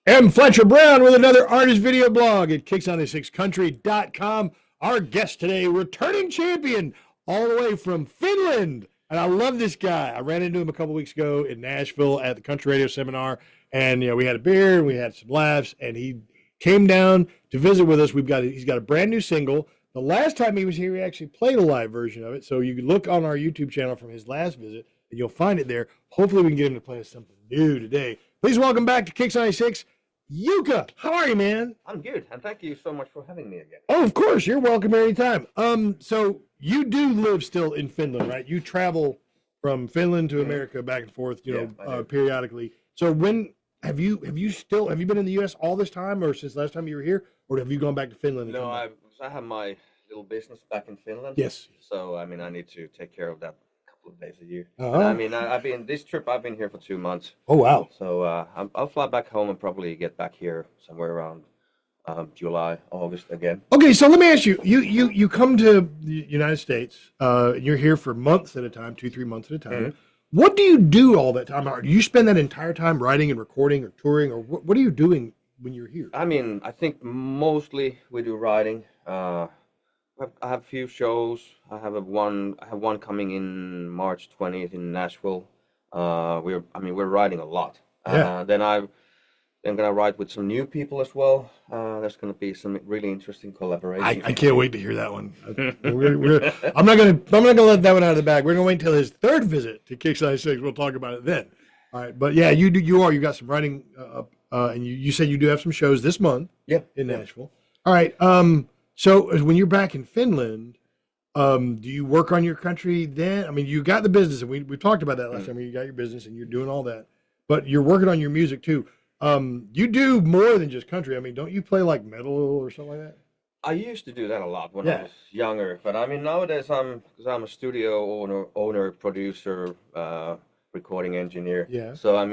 am Fletcher Brown with another artist video blog at kickson6country.com. Our guest today, returning champion all the way from Finland. And I love this guy. I ran into him a couple weeks ago in Nashville at the country radio seminar. And we had a beer and we had some laughs. And he came down to visit with us. He's got a brand new single. The last time he was here, he actually played a live version of it. So you can look on our YouTube channel from his last visit, and you'll find it there. Hopefully, we can get him to play us something new today. Please welcome back to Kickson 6, Jyka. How are you, man? I'm good, and thank you so much for having me again. Oh, of course. You're welcome anytime. So you do live still in Finland, right? You travel from Finland to America back and forth, periodically. So when have you been in the U.S. all this time, or since last time you were here, or have you gone back to Finland? No, I have my little business back in Finland. Yes. So I need to take care of that a couple of days a year. Uh-huh. I've been here for 2 months. Oh wow. So I'll fly back home and probably get back here somewhere around July, August again. Okay, so let me ask you. You come to the United States. You're here for months at a time, 2-3 months at a time. Mm-hmm. What do you do all that time? Do you spend that entire time writing and recording or touring, or what are you doing when you're here? I think mostly we do writing. I have a few shows. I have one coming in March 20th in Nashville. We're writing a lot. Yeah. Then I'm gonna write with some new people as well. There's gonna be some really interesting collaboration. I can't wait to hear that one. I'm not gonna let that one out of the bag. We're gonna wait until his third visit to Kickson 6. We'll talk about it then. All right, but yeah, you got some writing and you said you do have some shows this month. Yeah. In Nashville. All right. So when you're back in Finland, do you work on your country then? I mean, you got the business, and we talked about that last time. You got your business, and you're doing all that, but you're working on your music too. You do more than just country. I mean, don't you play like metal or something like that? I used to do that a lot when I was younger, but nowadays I'm a studio owner, producer, recording engineer. Yeah. So I'm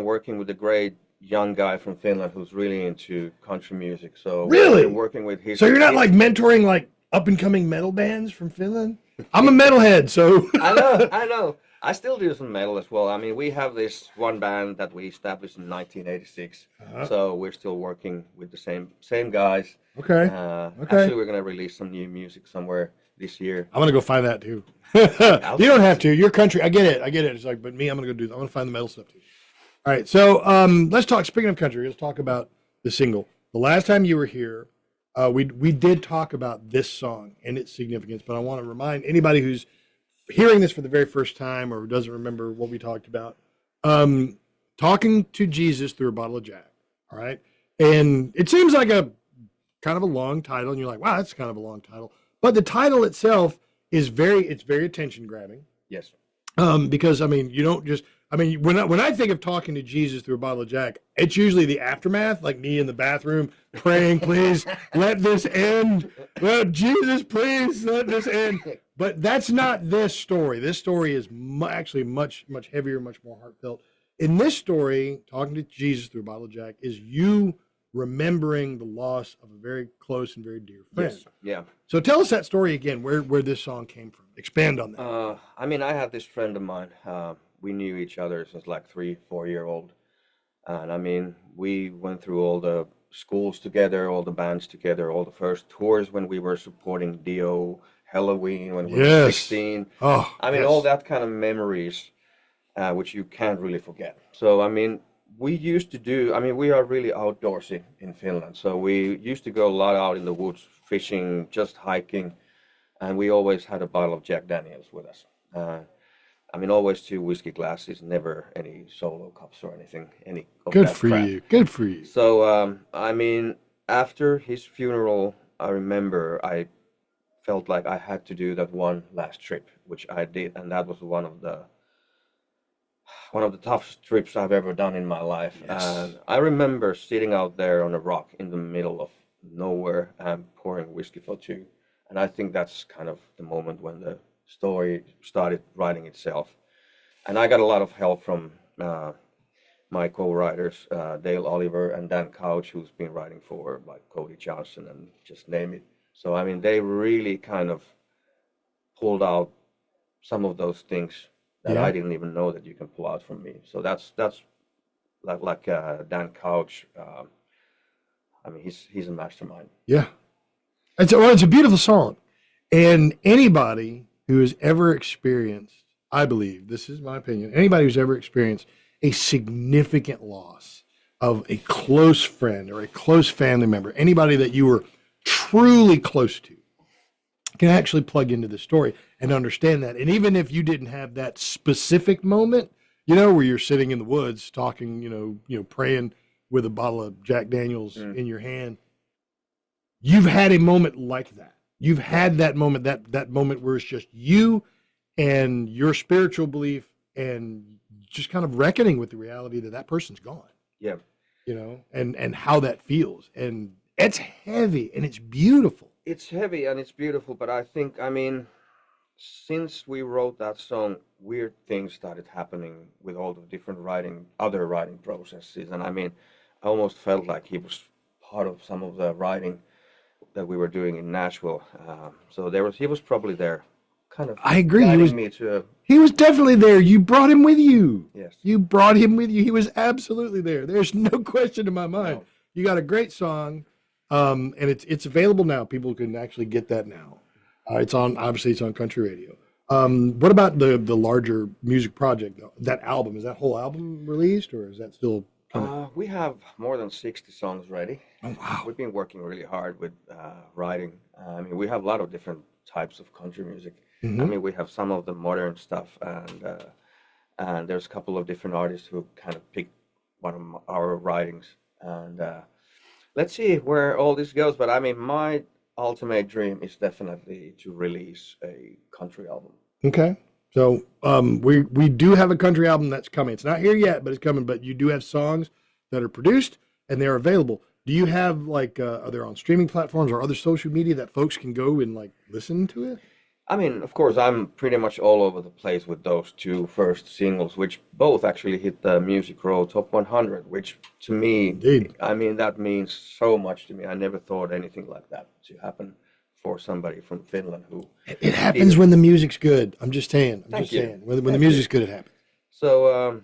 working with a great young guy from Finland who's really into country music. So really working with his. So you're not like mentoring like up and coming metal bands from Finland? I'm a metalhead, so I know. I still do some metal as well. We have this one band that we established in 1986. Uh-huh. So we're still working with the same guys. Okay. Actually, we're gonna release some new music somewhere this year. I'm gonna go find that too. You don't have to. Your country. I get it. It's like, but me, I'm gonna find the metal stuff too. All right. So let's talk. Speaking of country, let's talk about the single. The last time you were here, we did talk about this song and its significance. But I want to remind anybody who's hearing this for the very first time or doesn't remember what we talked about, talking to Jesus through a bottle of Jack. All right. And it seems like a kind of a long title, and you're like, wow, that's kind of a long title. But the title itself is very attention grabbing. Yes. Because you don't just, when I think of talking to Jesus through a bottle of Jack, it's usually the aftermath, like me in the bathroom praying, please let this end. Well, Jesus, please let this end. But that's not this story. This story is actually much, much heavier, much more heartfelt. In this story, talking to Jesus through a bottle of Jack is you remembering the loss of a very close and very dear friend. Yes. Yeah. So tell us that story again, where this song came from. Expand on that. I had this friend of mine. We knew each other since like 3-4 year old. And we went through all the schools together, all the bands together, all the first tours when we were supporting Dio, Halloween when we were 16. Oh, all that kind of memories, which you can't really forget. So, we used to do, we are really outdoorsy in Finland. So we used to go a lot out in the woods, fishing, just hiking. And we always had a bottle of Jack Daniels with us. Always 2 whiskey glasses, never any solo cups or anything. Good for you. Good for you. So, after his funeral, I remember I felt like I had to do that one last trip, which I did. And that was one of the toughest trips I've ever done in my life. Yes. And I remember sitting out there on a rock in the middle of nowhere and pouring whiskey for 2. And I think that's kind of the moment when the story started writing itself. And I got a lot of help from my co-writers, Dale Oliver and Dan Couch, who's been writing for like Cody Johnson and just name it. So, they really kind of pulled out some of those things that I didn't even know that you can pull out from me. So that's like Dan Couch. I mean, he's a mastermind. Yeah. It's a beautiful song. And anybody who has ever experienced, I believe, this is my opinion, anybody who's ever experienced a significant loss of a close friend or a close family member, anybody that you were truly close to, can actually plug into the story and understand that. And even if you didn't have that specific moment, where you're sitting in the woods talking, praying with a bottle of Jack Daniels in your hand, you've had a moment like that. You've had that moment, that moment where it's just you and your spiritual belief and just kind of reckoning with the reality that person's gone. Yeah. And how that feels. And it's heavy and it's beautiful. It's heavy and it's beautiful, but I think, since we wrote that song, weird things started happening with all the different other writing processes. And I almost felt like he was part of some of the writing that we were doing in Nashville. So he was probably there, kind of. I agree. He was definitely there. You brought him with you. Yes. You brought him with you. He was absolutely there. There's no question in my mind. No. You got a great song, and it's available now. People can actually get that now. It's on country radio. What about the larger music project though? That album, is that whole album released or is that still coming? We have more than 60 songs ready. Oh wow. We've been working really hard with writing. We have a lot of different types of country music. Mm-hmm. We have some of the modern stuff and there's a couple of different artists who kind of picked one of our writings and let's see where all this goes. But my ultimate dream is definitely to release a country album. Okay. So we do have a country album that's coming. It's not here yet, but it's coming. But you do have songs that are produced and they're available. Do you have are they on streaming platforms or other social media that folks can go and listen to it? Of course, I'm pretty much all over the place with those two first singles, which both actually hit the Music Row Top 100, which to me, indeed, that means so much to me. I never thought anything like that to happen for somebody from Finland who... It happens when the music's good. I'm just saying. When the music's good, it happens. So,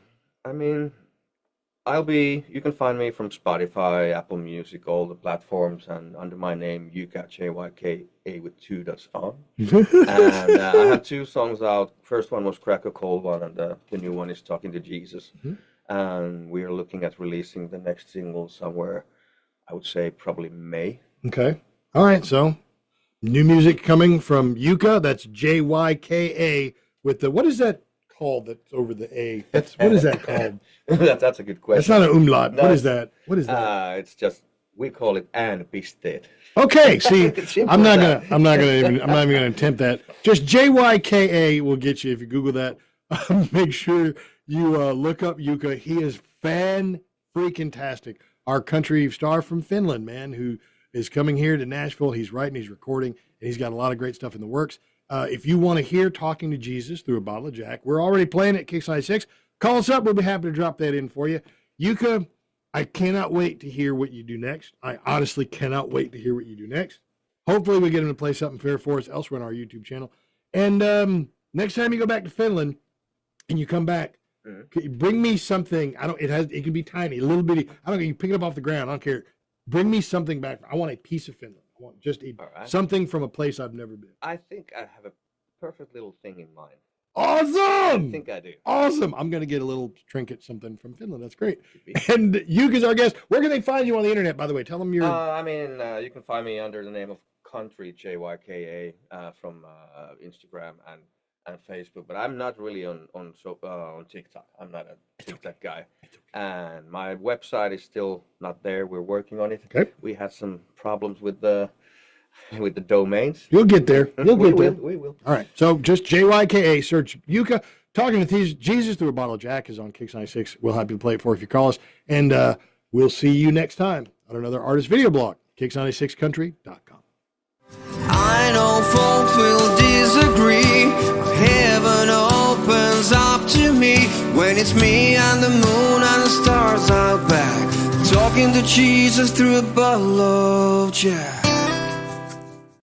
you can find me from Spotify, Apple Music, all the platforms, and under my name, Jyka, Jyka with 2 dots on. And I have 2 songs out. First one was Crack a Cold One, and the new one is Talking to Jesus. Mm-hmm. And we are looking at releasing the next single somewhere, I would say probably May. Okay. All right. So, new music coming from Jyka. That's Jyka with the, what is that called that's over the A? What is that called? That's a good question. That's not an umlaut. No, what is that? It's just, we call it pisteet. Okay, see, I'm not even gonna attempt that. Just Jyka will get you if you Google that. Make sure you look up Jyka. He is fan-freaking-tastic. Our country star from Finland, man, who is coming here to Nashville. He's writing, he's recording, and he's got a lot of great stuff in the works. If you want to hear Talking to Jesus through a bottle of Jack, we're already playing it at Kicks 96. Call us up. We'll be happy to drop that in for you. Jyka, I cannot wait to hear what you do next. I honestly cannot wait to hear what you do next. Hopefully we get him to play something fair for us elsewhere on our YouTube channel. And next time you go back to Finland and you come back, bring me something. It can be tiny, a little bitty. I don't know. You pick it up off the ground. I don't care. Bring me something back. I want a piece of Finland. I want just something from a place I've never been. I think I have a perfect little thing in mind. Awesome! I think I do. Awesome. I'm going to get a little trinket, something from Finland. That's great. And Jyka's our guest. Where can they find you on the internet, by the way? Tell them your... you can find me under the name of Country, Jyka, from Instagram and Facebook. But I'm not really on TikTok. I'm not a TikTok guy. And my website is still not there. We're working on it. Okay. We had some problems with the domains. You'll get there. We will. All right. So just Jyka, search Jyka. Talking to Jesus through a bottle of Jack is on Kicks 96. We'll have you play it for if you call us. And we'll see you next time on another artist video blog, Kicks96country.com. I know folks will disagree, but heaven opens up to me when it's me and the moon and the stars out back, talking to Jesus through a bottle of Jack.